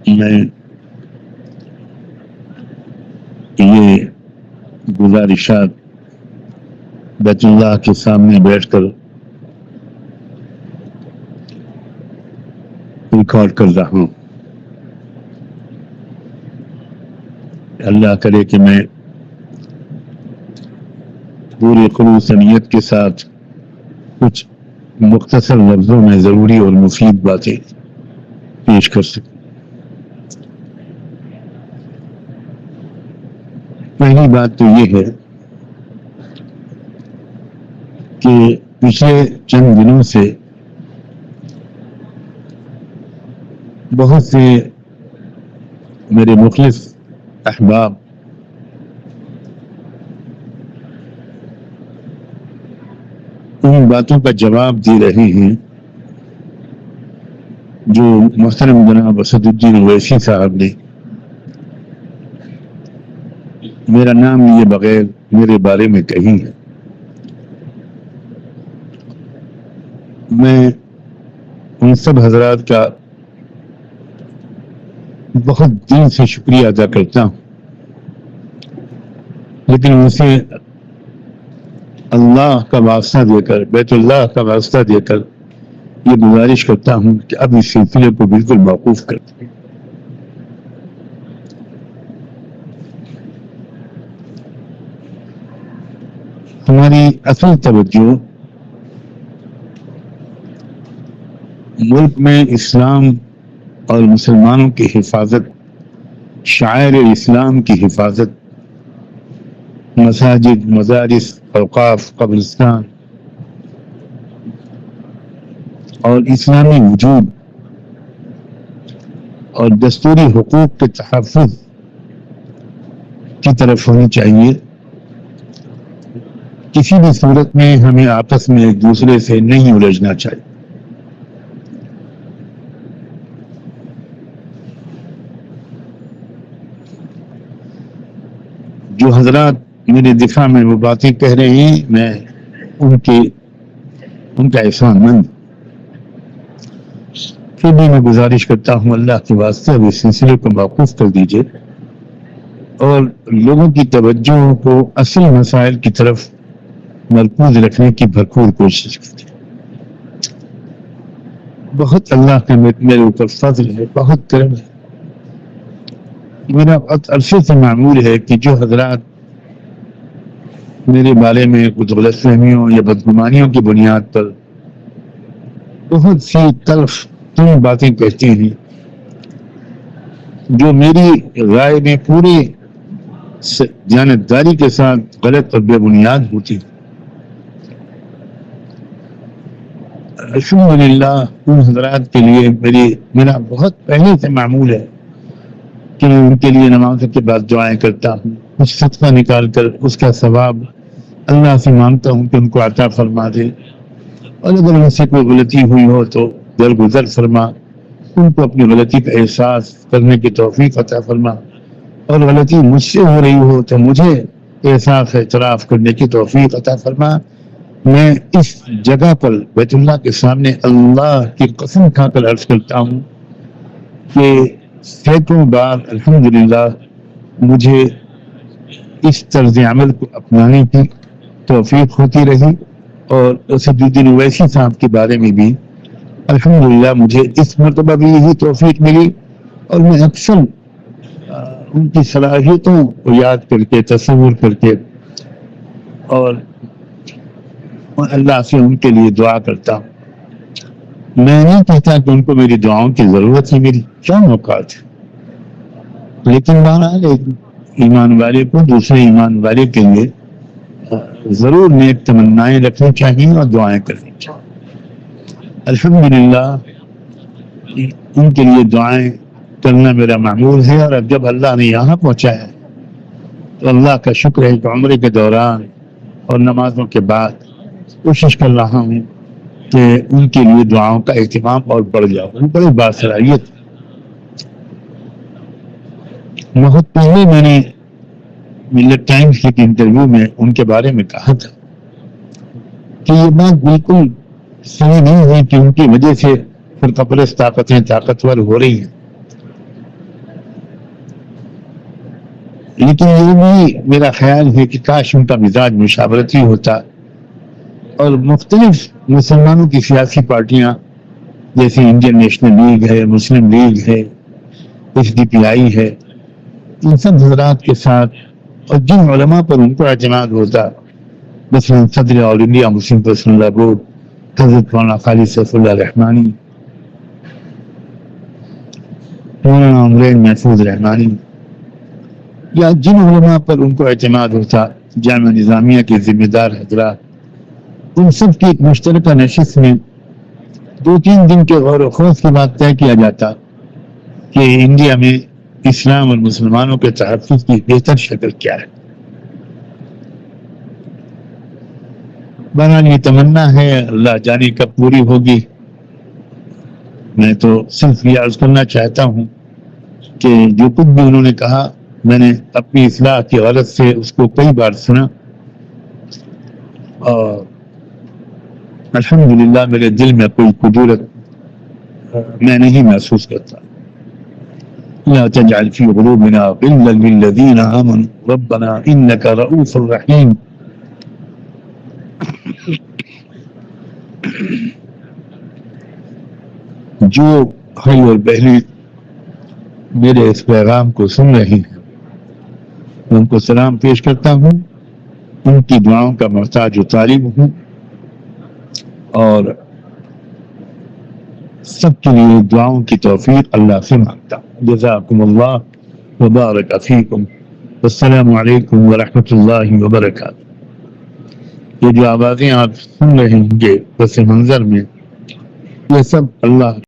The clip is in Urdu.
میں یہ گزارشات بیت اللہ کے سامنے بیٹھ کر ریکارڈ کر رہا ہوں. اللہ کرے کہ میں پورے خلوص نیت کے ساتھ کچھ مختصر لفظوں میں ضروری اور مفید باتیں پیش کر سکوں. پہلی بات تو یہ ہے کہ پچھلے چند دنوں سے بہت سے میرے مخلص احباب ان باتوں کا جواب دے رہے ہیں جو محترم جناب اسد الدین اویسی صاحب نے میرا نام لیے بغیر میرے بارے میں کہی ہے. میں ان سب حضرات کا بہت دل سے شکریہ ادا کرتا ہوں، لیکن اسے اللہ کا واسطہ دے کر، بیت اللہ کا واسطہ دے کر یہ گزارش کرتا ہوں کہ اب اس سلسلے کو بالکل موقوف کر دیں. ہماری اصل توجہ ملک میں اسلام اور مسلمانوں کی حفاظت، شعائر اسلام کی حفاظت، مساجد، مدارس، اوقاف، قبرستان اور اسلامی وجود اور دستوری حقوق کے تحفظ کی طرف ہونی چاہیے. کسی بھی صورت میں ہمیں آپس میں ایک دوسرے سے نہیں الجھنا چاہیے. جو حضرات میرے دفاع میں وہ باتیں کہہ رہے ہیں، میں ان کا احسان مند. پھر بھی میں گزارش کرتا ہوں اللہ کے واسطے اب اس سلسلے کو موقوف کر دیجیے اور لوگوں کی توجہ کو اصل مسائل کی طرف مرکوز رکھنے کی بھرپور کوشش کرتے. بہت اللہ کا میرے اوپر فضل ہے، بہت کرم ہے. میرا عرصے سے معمول ہے کہ جو حضرات میرے بارے میں کچھ غلط فہمیوں یا بدگمانیوں کی بنیاد پر بہت سی تلخ تن باتیں کہتے ہیں، جو میری رائے میں پوری جانبداری کے ساتھ غلط اور بے بنیاد ہوتی، الحمدللہ ان حضرات کے لیے میرا بہت پہلے سے معمول ہے کہ میں ان کے لیے نماز کے بعد دعائیں کرتا ہوں، کچھ صدقہ نکال کر اس کا ثواب اللہ سے مانگتا ہوں کہ ان کو عطا فرما دے، اور اگر ان سے کوئی غلطی ہوئی ہو تو درگزر فرما، ان کو اپنی غلطی کا احساس کرنے کی توفیق عطا فرما، اور غلطی مجھ سے ہو رہی ہو تو مجھے احساس اعتراف کرنے کی توفیق عطا فرما. میں اس جگہ پر بیت اللہ کے سامنے اللہ کی قسم کھا کر عرض کرتا ہوں کہ سینکڑوں بار الحمدللہ مجھے اس طرز عمل کو اپنانے کی توفیق ہوتی رہی، اور اسد الدین اویسی صاحب کے بارے میں بھی الحمدللہ مجھے اس مرتبہ بھی یہی توفیق ملی، اور میں اکثر ان کی صلاحیتوں کو یاد کر کے، تصور کر کے، اور اللہ سے ان کے لیے دعا کرتا ہوں. میں نہیں کہتا کہ ان کو میری دعاؤں کی ضرورت ہے، میری کیا موقعات ہے، لیکن بہرحال ایک ایمان والے کو دوسرے ایمان والے کے لیے ضرور نیک تمنائیں رکھنی چاہیے اور دعائیں کرنی چاہیے. الحمدللہ ان کے لیے دعائیں کرنا میرا معمول ہے، اور اب جب اللہ نے یہاں پہنچایا تو اللہ کا شکر ہے کہ عمرے کے دوران اور نمازوں کے بعد کوشش کر رہا ہوں کہ ان کے لیے دعاؤں کا اہتمام اور بڑھ جاؤ. ان بڑے باصلاحیت. بہت پہلے میں نے ملت ٹائمز کے انٹرویو میں ان کے بارے میں کہا تھا کہ یہ بات بالکل صحیح نہیں ہے کہ ان کی وجہ سے فرقہ پرست طاقتیں طاقتور ہو رہی ہیں، لیکن یہ بھی میرا خیال ہے کہ کاش ان کا مزاج مشاورتی ہوتا اور مختلف مسلمانوں کی سیاسی پارٹیاں جیسے انڈین نیشنل لیگ ہے، مسلم لیگ ہے، SDPI ہے، ان سب حضرات کے ساتھ اور جن علماء پر ان کو اعتماد ہوتا، مثلا صدر آل انڈیا مسلم پرسنل لا بورڈ حضرت مولانا خالد سیف اللہ رحمانی، مولانا عمرین محفوظ رحمانی، یا جن علماء پر ان کو اعتماد ہوتا، جامعہ نظامیہ کے ذمہ دار حضرات، ان سب کی ایک مشترکہ نشست میں 2-3 دن کے غور و خوض کے بعد طے کیا جاتا کہ انڈیا میں اسلام اور مسلمانوں کے تحفظ کی بہتر شکل کیا ہے۔ بہرحال یہ تمنا ہے، اللہ جانے کب پوری ہوگی۔ میں تو صرف یہ عرض کرنا چاہتا ہوں کہ جو کچھ بھی انہوں نے کہا میں نے اپنی اصلاح کی غرض سے اس کو کئی بار سنا، اور الحمدللہ میرے دل میں کوئی کدورت میں نہیں محسوس کرتا۔ لا تجعل في قلوبنا غلا للذین آمنوا ربنا انك رؤوف رحیم۔ جو بھائی اور بہنیں میرے اس پیغام کو سن رہے ہیں ان کو سلام پیش کرتا ہوں، ان کی دعاؤں کا محتاج و طالب ہوں، اور سب کے لیے دعاؤں کی توفیق اللہ سے مانگتا ہوں۔ جزاکم اللہ وبارک فیکم، السلام علیکم ورحمۃ اللہ وبرکاتہ۔ یہ جو آوازیں آپ سن رہے ہوں گے پس منظر میں، یہ سب اللہ